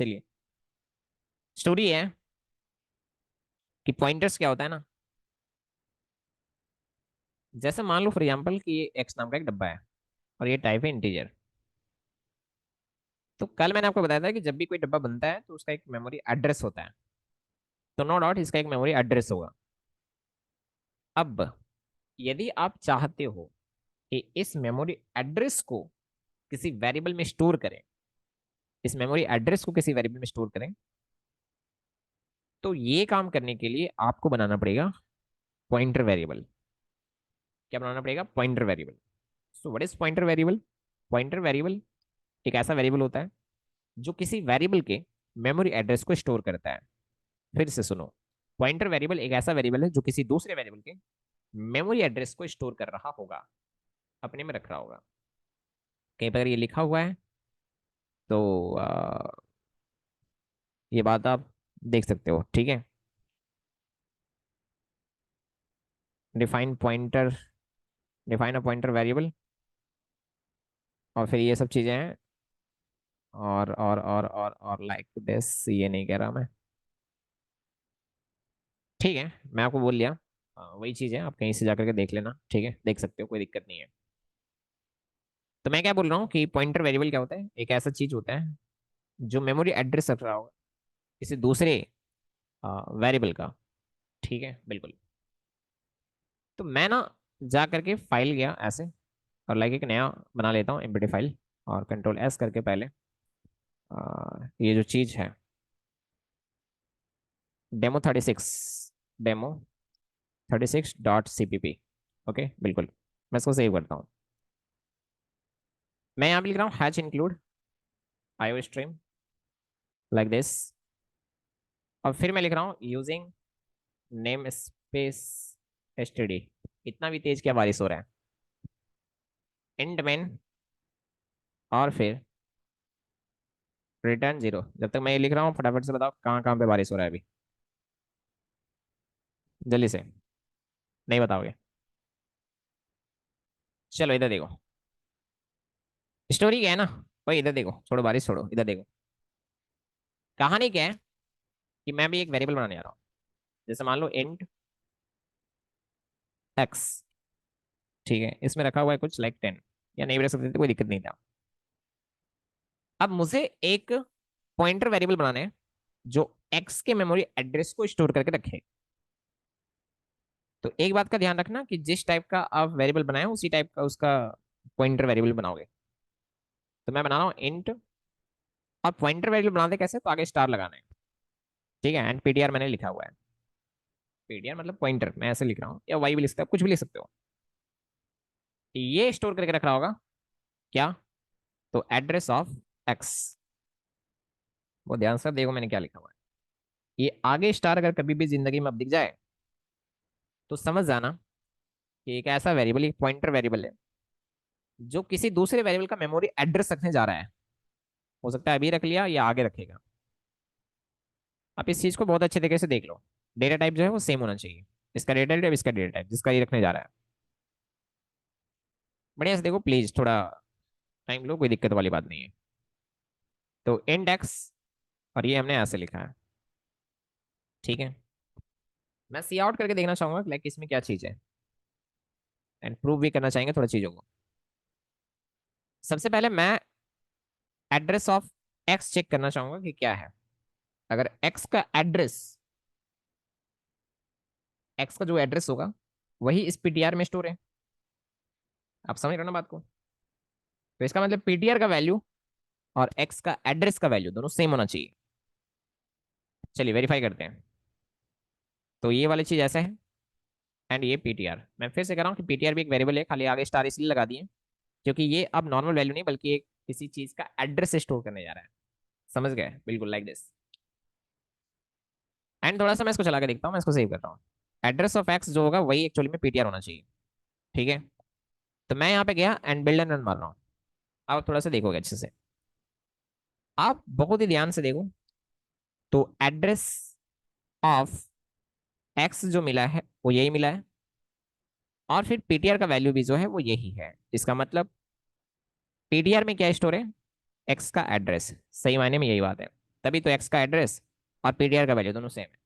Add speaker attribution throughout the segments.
Speaker 1: चलिए, स्टोरी है कि पॉइंटर्स क्या होता है ना। जैसे मान लो फॉर एग्जाम्पल कि ये एक्स नाम का एक डब्बा है और ये टाइप है इंटीजर। तो कल मैंने आपको बताया था कि जब भी कोई डब्बा बनता है तो उसका एक मेमोरी एड्रेस होता है। तो नो डाउट इसका एक मेमोरी एड्रेस होगा। अब यदि आप चाहते हो कि इस मेमोरी एड्रेस को किसी वेरिएबल में स्टोर करें, इस मेमोरी एड्रेस को किसी वेरिएबल में स्टोर करें, तो ये काम करने के लिए आपको बनाना पड़ेगा पॉइंटर वेरिएबल। क्या बनाना पड़ेगा? Pointer variable. So what is pointer variable? Pointer variable एक ऐसा वेरिएबल होता है जो किसी वेरिएबल के मेमोरी एड्रेस को स्टोर करता है। फिर से सुनो, पॉइंटर वेरिएबल एक ऐसा वेरिएबल है जो किसी दूसरे वेरिएबल के मेमोरी एड्रेस को स्टोर कर रहा होगा, अपने में रख रहा होगा। कहीं पर ये लिखा हुआ है तो ये बात आप देख सकते हो, ठीक है। Define pointer, define a pointer variable, और फिर ये सब चीजें हैं। और लाइक दिस, ये नहीं कह रहा मैं। ठीक है, मैं आपको बोल लिया। वही चीज है, आप कहीं से जाकर के देख लेना, ठीक है, देख सकते हो, कोई दिक्कत नहीं है। तो मैं क्या बोल रहा हूँ कि पॉइंटर वेरिएबल क्या होता है? एक ऐसा चीज होता है जो मेमोरी एड्रेस रख रहा होगा किसी दूसरे वेरिएबल का। ठीक है, बिल्कुल। तो मैं ना जा करके फाइल गया ऐसे, और लाइक एक नया बना लेता हूँ एमपीटी फाइल, और कंट्रोल एस करके पहले ये जो चीज है डेमो 36, Demo 36.cpp। ओके, बिल्कुल, मैं इसको सेव करता हूँ। मैं यहाँ पे लिख रहा हूँ hatch include IO stream, like this. और फिर मैं लिख रहा हूँ यूजिंग नेम स्पेस एसटीडी। इतना भी तेज क्या बारिश हो रहा है? इंड मेन, और फिर रिटर्न 0। जब तक मैं ये लिख रहा हूँ फटाफट से बताओ कहाँ कहाँ पे बारिश हो रहा है अभी, जल्दी से। नहीं बताओगे? चलो इधर देखो, स्टोरी क्या है ना। भाई इधर देखो, छोड़ो बारिश छोड़ो, इधर देखो। कहानी क्या है कि मैं भी एक वेरिएबल बनाने जा रहा हूँ। जैसे मान लो इंट एक्स, ठीक है, इसमें रखा हुआ है कुछ लाइक 10, या नहीं भी रख सकते थे, कोई दिक्कत नहीं था। अब मुझे एक पॉइंटर वेरिएबल बनाना है जो एक्स के मेमोरी एड्रेस को स्टोर करके रखे। तो एक बात का ध्यान रखना कि जिस टाइप का आप वेरिएबल बनाए उसी टाइप का उसका पॉइंटर वेरिएबल बनाओगे। तो मैं बना रहा हूँ इंट, और पॉइंटर वेरिएबल बनाते कैसे, तो आगे स्टार लगाना है, ठीक है। एंड पीटीआर मैंने लिखा हुआ है। पीटीआर मतलब पॉइंटर, मैं ऐसे लिख रहा हूँ, या वाई भी लिख सकते हो, कुछ भी लिख सकते हो। ये स्टोर करके रख रहा होगा क्या? तो एड्रेस ऑफ एक्स। वो ध्यान से देखो मैंने क्या लिखा हुआ है। ये आगे स्टार अगर कभी भी जिंदगी में अब दिख जाए तो समझ जाना कि एक ऐसा वेरिएबल, एक पॉइंटर वेरिएबल है जो किसी दूसरे वेरिएबल का मेमोरी एड्रेस रखने जा रहा है। हो सकता है अभी रख लिया या आगे रखेगा। आप इस चीज को बहुत अच्छे तरीके से देख लो। डेटा टाइप जो है वो सेम होना चाहिए, इसका डेटा टाइप, इसका डेटा टाइप, जिसका ये रखने जा रहा है। बढ़िया से देखो प्लीज, थोड़ा टाइम लो, कोई दिक्कत वाली बात नहीं है। तो इंडेक्स, और ये हमने ऐसे लिखा है, ठीक है। मैं सी आउट करके देखना चाहूंगा लाइक इसमें क्या चीज है, एंड प्रूव भी करना चाहेंगे थोड़ा चीजों को। सबसे पहले मैं एड्रेस ऑफ एक्स चेक करना चाहूंगा कि क्या है। अगर एक्स का एड्रेस, एक्स का जो एड्रेस होगा वही इस पीटीआर में स्टोर है। आप समझ रहे हो ना बात को? तो इसका मतलब पीटीआर का वैल्यू और एक्स का एड्रेस का वैल्यू दोनों सेम होना चाहिए। चलिए वेरीफाई करते हैं। तो ये वाली चीज ऐसा है, एंड ये पीटीआर। मैं फिर से कह रहा हूँ कि पीटीआर भी एक वेरिएबल है, खाली आगे स्टार इसलिए लगा दिए क्योंकि ये अब नॉर्मल वैल्यू नहीं बल्कि एक किसी चीज का एड्रेस स्टोर करने जा रहा है। समझ गए? बिल्कुल लाइक दिस। एंड थोड़ा सा मैं इसको चला के देखता हूँ, मैं इसको सेव करता हूँ। एड्रेस ऑफ एक्स जो होगा वही एक्चुअली में पीटीआर होना चाहिए, ठीक है। तो मैं यहाँ पे गया एंड बिल्ड एंड रन मार रहा हूँ। आप थोड़ा सा देखोगे अच्छे से, आप बहुत ही ध्यान से देखो। तो एड्रेस ऑफ एक्स जो मिला है वो यही मिला है, और फिर पीटीआर का वैल्यू भी जो है वो यही है। इसका मतलब पीटीआर में क्या स्टोर है? एक्स का एड्रेस। सही मायने में यही बात है। तभी तो एक्स का एड्रेस और पीटीआर का वैल्यू दोनों सेम है।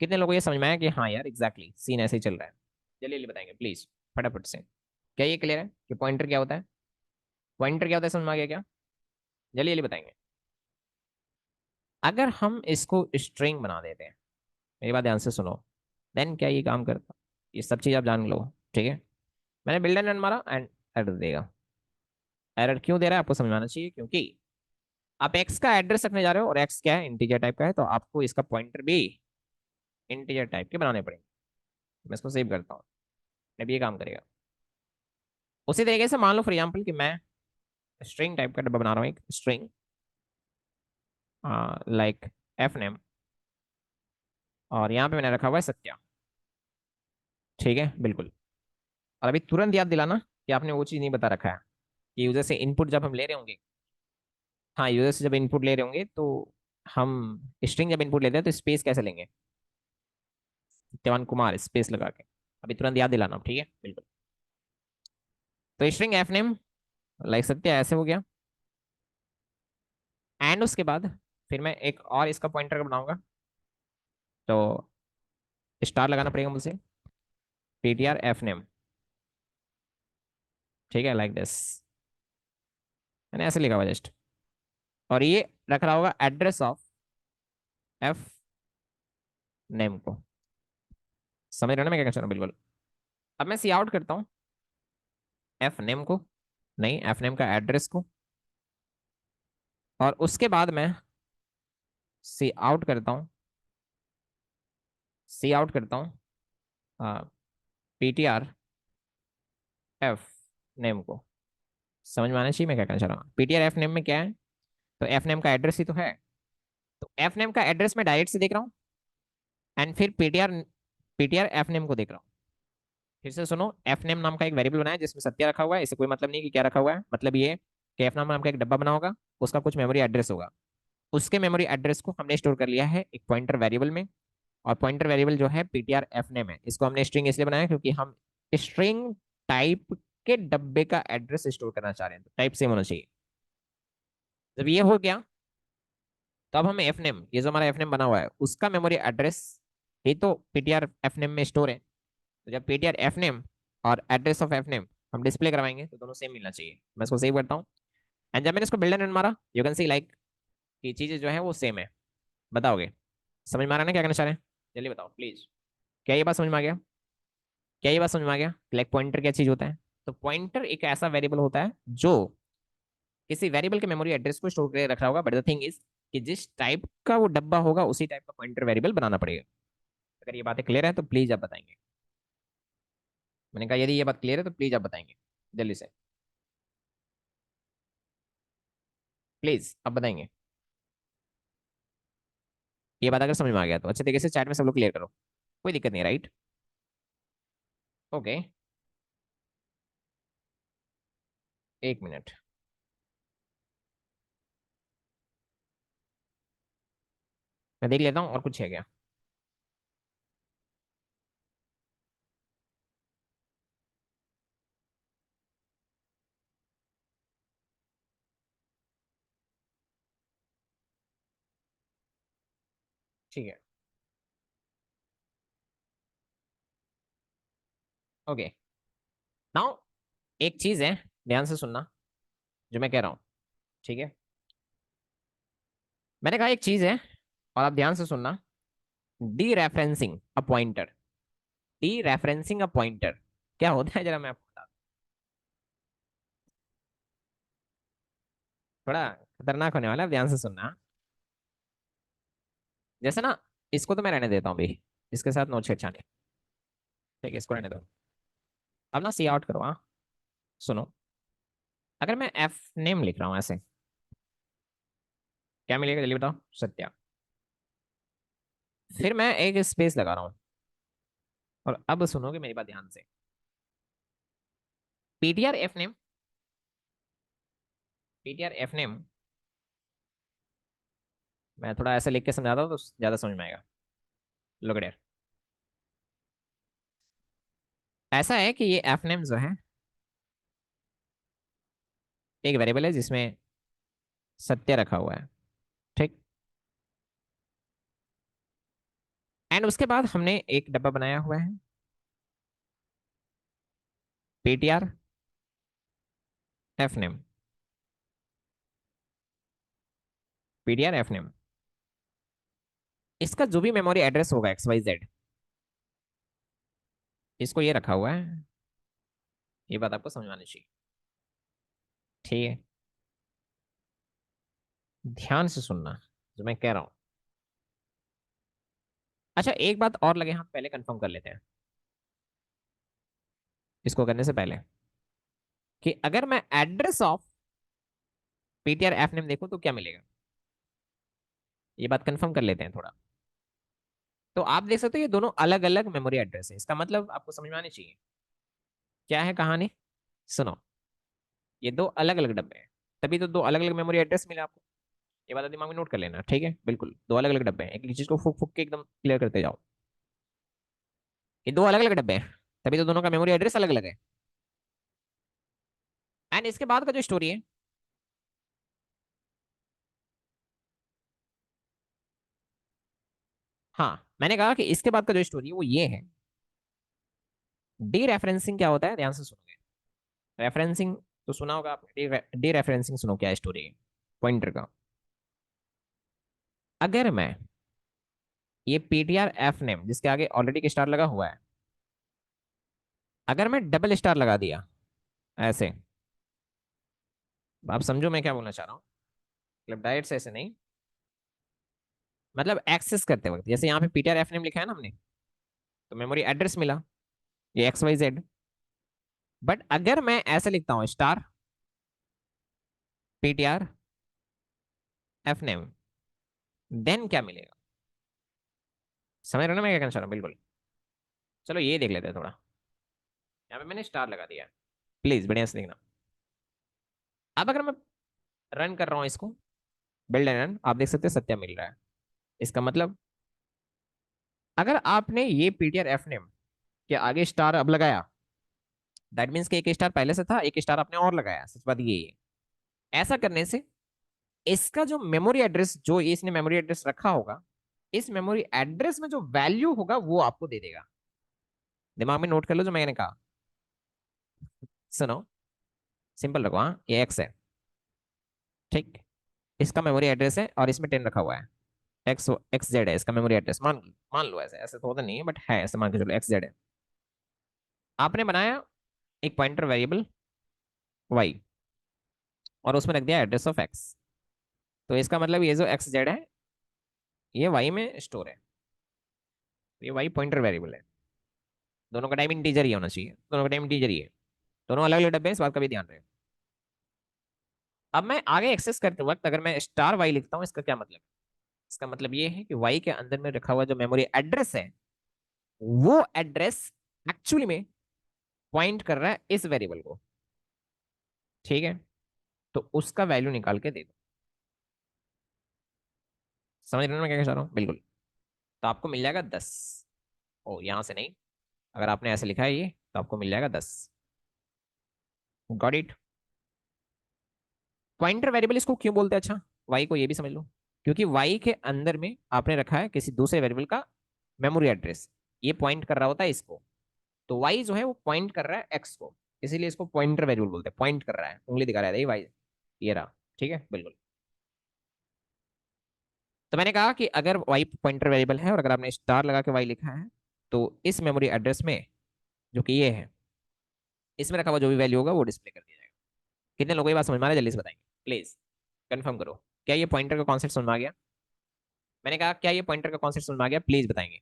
Speaker 1: कितने लोगों को ये समझ में आया कि हाँ यार एग्जैक्टली सीन ऐसे ही चल रहा है? जल्दी जल्दी बताएंगे प्लीज, फटाफट से। क्या ये क्लियर है कि पॉइंटर क्या होता है? पॉइंटर क्या होता है, समझ में आ गया क्या? जल्दी जल्दी बताएंगे। अगर हम इसको स्ट्रिंग बना देते हैं, मेरी बात ध्यान से सुनो, देन क्या ये काम करता? ये सब चीज आप जान लो, ठीक है? मैंने बिल्ड एंड रन मारा एंड एरर देगा। एरर क्यों दे रहा है आपको समझ में आना चाहिए, क्योंकि आप एक्स का एड्रेस रखने जा रहे हो और एक्स क्या है, इंटीजर टाइप का है, तो आपको इसका पॉइंटर भी इंटीजर टाइप के बनाने पड़ेंगे। मैं इसको सेव करता हूँ, अब ये काम करेगा। उसी तरीके से मान लो फॉर एग्जाम्पल कि मैं स्ट्रिंग टाइप का डब्बा बना रहा हूँ, एक स्ट्रिंग लाइक एफ नेम, और यहाँ पे मैंने रखा हुआ है सत्या। ठीक है, बिल्कुल। और अभी तुरंत याद दिलाना कि आपने वो चीज़ नहीं बता रखा है कि यूजर से इनपुट जब हम ले रहे होंगे, हाँ यूजर से जब इनपुट ले रहे होंगे तो हम स्ट्रिंग जब इनपुट लेते हैं तो स्पेस कैसे लेंगे? सत्यवान कुमार स्पेस लगा के। अभी तुरंत याद दिलाना, ठीक है, बिल्कुल। तो string F name like Satya ऐसे हो गया। एंड उसके बाद फिर मैं एक और इसका पॉइंटर बनाऊंगा, तो स्टार लगाना पड़ेगा मुझे, ptr एफ नेम। ठीक है, लाइक दिस, मैंने ऐसे लिखा हुआ जस्ट। और ये रख रहा होगा एड्रेस ऑफ एफ नेम को। समझ रहे हो ना मैं क्या कह रहा हूँ? बिल्कुल। अब मैं सी आउट करता हूँ एफ नेम को, नहीं एफ नेम का एड्रेस को, और उसके बाद मैं सी आउट करता हूँ, सी आउट करता हूँ ptr एफ नेम को। समझ में आना चाहिए मैं क्या कहना चाह रहा हूँ। ptr एफ नेम में क्या है, तो एफ नेम का एड्रेस ही तो है, तो एफ नेम का एड्रेस मैं डायरेक्ट से देख रहा हूँ, एंड फिर पीटीआर एफ नेम को देख रहा हूँ। फिर से सुनो, एफ नेम नाम का एक वेरिएबल बनाया जिसमें सत्या रखा हुआ है, इससे कोई मतलब नहीं कि क्या रखा हुआ है, मतलब ये कि एफ नाम का एक डब्बा बना होगा, उसका कुछ मेमोरी एड्रेस होगा, उसके मेमोरी एड्रेस को हमने स्टोर कर लिया है एक पॉइंटर वेरिएबल में। और पॉइंटर वेरिएबल जो है पीटीआर एफ नेम है, इसको हमने स्ट्रिंग इसलिए बनाया क्योंकि हम स्ट्रिंग टाइप के डब्बे का एड्रेस स्टोर करना चाह रहे हैं, तो टाइप सेम होना चाहिए। जब ये हो गया, तो अब हम एफ नेम, ये जो हमारा एफ नेम बना हुआ है उसका मेमोरी एड्रेस ही तो पीटीआर एफ नेम में स्टोर है। तो जब ptr एफ नेम और एड्रेस ऑफ एफ नेम हम डिस्प्ले करवाएंगे तो दोनों सेम मिलना चाहिए। मैं इसको सेव करता हूँ, एंड जब मैंने इसको बिल्ड एंड मारा, यू कैन सी लाइक कि चीजें जो है वो सेम है। बताओगे? समझ में आ रहा है ना क्या करना चाह रहे हैं? जल्दी बताओ प्लीज। क्या ये बात समझ में आ गया? क्या ये बात समझ में आ गया? लाइक पॉइंटर क्या चीज होता है? तो पॉइंटर एक ऐसा वेरिएबल होता है जो किसी वेरिएबल के मेमोरी एड्रेस को स्टोर करके रखा होगा, बट द थिंग इज कि जिस टाइप का वो डब्बा होगा उसी टाइप का पॉइंटर वेरिएबल बनाना पड़ेगा। अगर ये बातें क्लियर है तो प्लीज आप बताएंगे। मैंने कहा यदि ये बात क्लियर है तो प्लीज आप बताएंगे जल्दी से, प्लीज आप बताएंगे। ये बात अगर समझ में आ गया तो अच्छे तरीके से चैट में सब लोग क्लियर करो, कोई दिक्कत नहीं, राइट? ओके, एक मिनट, मैं देख लेता हूँ और कुछ है क्या। ठीक है, ओके। नाउ एक चीज है, ध्यान से सुनना जो मैं कह रहा हूँ, ठीक है? मैंने कहा एक चीज है और आप ध्यान से सुनना, D referencing a pointer. D referencing a pointer क्या होता है, जरा मैं आपको बता दूं। थोड़ा खतरनाक होने वाला है, ध्यान से सुनना। जैसे ना, इसको तो मैं रहने देता हूँ अभी, इसके साथ नो छेड़छाड़। ठीक है, इसको रहने दो। अब ना सी आउट करो, हाँ। सुनो, अगर मैं एफ नेम लिख रहा हूँ ऐसे, क्या मिलेगा जल्दी बताओ? सत्या। फिर मैं एक स्पेस लगा रहा हूँ, और अब सुनोगे मेरी बात ध्यान से। PTR F name, PTR F name, मैं थोड़ा ऐसे लिख के समझाता हूँ तो ज्यादा समझ में आएगा। लोग at it। ऐसा है कि ये एफ नेम जो है एक वेरिएबल है जिसमें सत्य रखा हुआ है, ठीक? एंड उसके बाद हमने एक डब्बा बनाया हुआ है PTR F name, PTR F name. इसका जो भी मेमोरी एड्रेस होगा एक्स वाई जेड, इसको ये रखा हुआ है। ये बात आपको समझ में आनी चाहिए, ठीक है? ध्यान से सुनना जो मैं कह रहा हूं। अच्छा, एक बात और लगे हम पहले कंफर्म कर लेते हैं इसको करने से पहले, कि अगर मैं address of PTR F name देखूं तो क्या मिलेगा। ये बात कंफर्म कर लेते हैं थोड़ा। तो आप देख सकते हो ये दोनों अलग अलग मेमोरी एड्रेस है, इसका मतलब आपको समझ में आनी चाहिए क्या है कहानी। सुनो, ये दो अलग अलग डब्बे हैं, तभी तो दो अलग अलग मेमोरी एड्रेस मिले आपको। ये बात दिमाग में नोट कर लेना, ठीक है? बिल्कुल दो अलग अलग डब्बे हैं, एक एक चीज को फूक फूक के एकदम क्लियर करते जाओ। ये दो अलग अलग डब्बे हैं, तभी तो दोनों का मेमोरी एड्रेस अलग अलग है। एंड इसके बाद का जो स्टोरी है, हाँ मैंने कहा कि इसके बाद का जो स्टोरी है वो ये है। डी रेफरेंसिंग क्या होता है, ध्यान से सुनोगे। रेफरेंसिंग तो सुना होगा आपने, डी रेफरेंसिंग सुनो क्या स्टोरी है पॉइंटर का। अगर मैं ये पीटीआर एफ नेम जिसके आगे ऑलरेडी स्टार लगा हुआ है, अगर मैं डबल स्टार लगा दिया ऐसे, आप समझो मैं क्या बोलना चाह रहा हूँ। मतलब डायरेक्ट से ऐसे नहीं, मतलब एक्सेस करते वक्त जैसे यहाँ पे पीटीआर एफ नेम लिखा है ना हमने, तो मेमोरी एड्रेस मिला ये एक्स वाई जेड। बट अगर मैं ऐसे लिखता हूँ star PTR F name, then क्या मिलेगा? समझ रहे हो ना मैं क्या कहना चाह रहा हूँ? बिल्कुल। चलो ये देख लेते हैं थोड़ा। यहाँ पे मैंने स्टार लगा दिया, प्लीज बढ़िया से देखना। अब अगर मैं रन कर रहा हूँ इसको, बिल्ड एंड रन, आप देख सकते हैं सत्या मिल रहा है। इसका मतलब अगर आपने ये पीटीआर एफ नेम के आगे स्टार अब लगाया, दैट मीन्स कि एक स्टार पहले से था, एक स्टार आपने और लगाया, सच बात ये है। ऐसा करने से इसका जो मेमोरी एड्रेस, जो इसने मेमोरी एड्रेस रखा होगा, इस मेमोरी एड्रेस में जो वैल्यू होगा वो आपको दे देगा। दिमाग में नोट कर लो जो मैंने कहा। सुनो, सिंपल रखो, हाँ ये एक्स है, ठीक? इसका मेमोरी एड्रेस है और इसमें 10 रखा हुआ है। एक्स एक्स जेड है इसका मेमोरी एड्रेस, मान मान लो। ऐसे ऐसे तो होता नहीं है बट है, ऐसे मान के चलो एक्स जेड है। आपने बनाया एक पॉइंटर वेरिएबल वाई और उसमें रख दिया एड्रेस ऑफ एक्स। तो इसका मतलब ये जो एक्स जेड है ये वाई में स्टोर है, तो ये वाई पॉइंटर वेरिएबल है। दोनों का टाइम इंटीजर ही होना चाहिए, दोनों का टाइम इंटीजर ही है। दोनों अलग अलग डब्बे हैं, इस बात का भी ध्यान रहे। अब मैं आगे एक्सेस करते वक्त अगर मैं स्टार वाई लिखता हूँ, इसका क्या मतलब? इसका मतलब ये है कि वाई के अंदर में रखा हुआ जो मेमोरी एड्रेस है, वो एड्रेस एक्चुअली में पॉइंट कर रहा है इस वेरिएबल को, ठीक है? तो उसका वैल्यू निकाल के दे दो। समझ रहे हो मैं क्या चाह रहा हूँ? बिल्कुल। तो आपको मिल जाएगा 10। ओ यहां से नहीं, अगर आपने ऐसे लिखा है ये, तो आपको मिल जाएगा 10। Got it? पॉइंटर वेरिएबल इसको क्यों बोलते हैं? अच्छा, वाई को ये भी समझ लो। क्योंकि वाई के अंदर में आपने रखा है किसी दूसरे वेरिएबल का मेमोरी एड्रेस, ये पॉइंट कर रहा होता है इसको। तो वाई जो है वो पॉइंट कर रहा है एक्स को, इसीलिए इसको पॉइंटर वेरिएबल बोलते हैं। पॉइंट कर रहा है, उंगली दिखा रहा है, ये वाई, ये रहा, ठीक है? बिल्कुल। तो मैंने कहा कि अगर वाई पॉइंटर वेरिएबल है और अगर आपने स्टार लगा के वाई लिखा है, तो इस मेमोरी एड्रेस में जो कि ये है, इसमें रखा हुआ जो भी वैल्यू होगा वो डिस्प्ले कर दिया जाएगा। कितने लोगों को ये बात समझ में आ रहा है? जल्दी से बताएंगे प्लीज, कंफर्म करो। क्या ये पॉइंटर का कॉन्सेप्ट समझ में आ गया? मैंने कहा क्या ये पॉइंटर का कॉन्सेप्ट समझ में आ गया? प्लीज बताएंगे।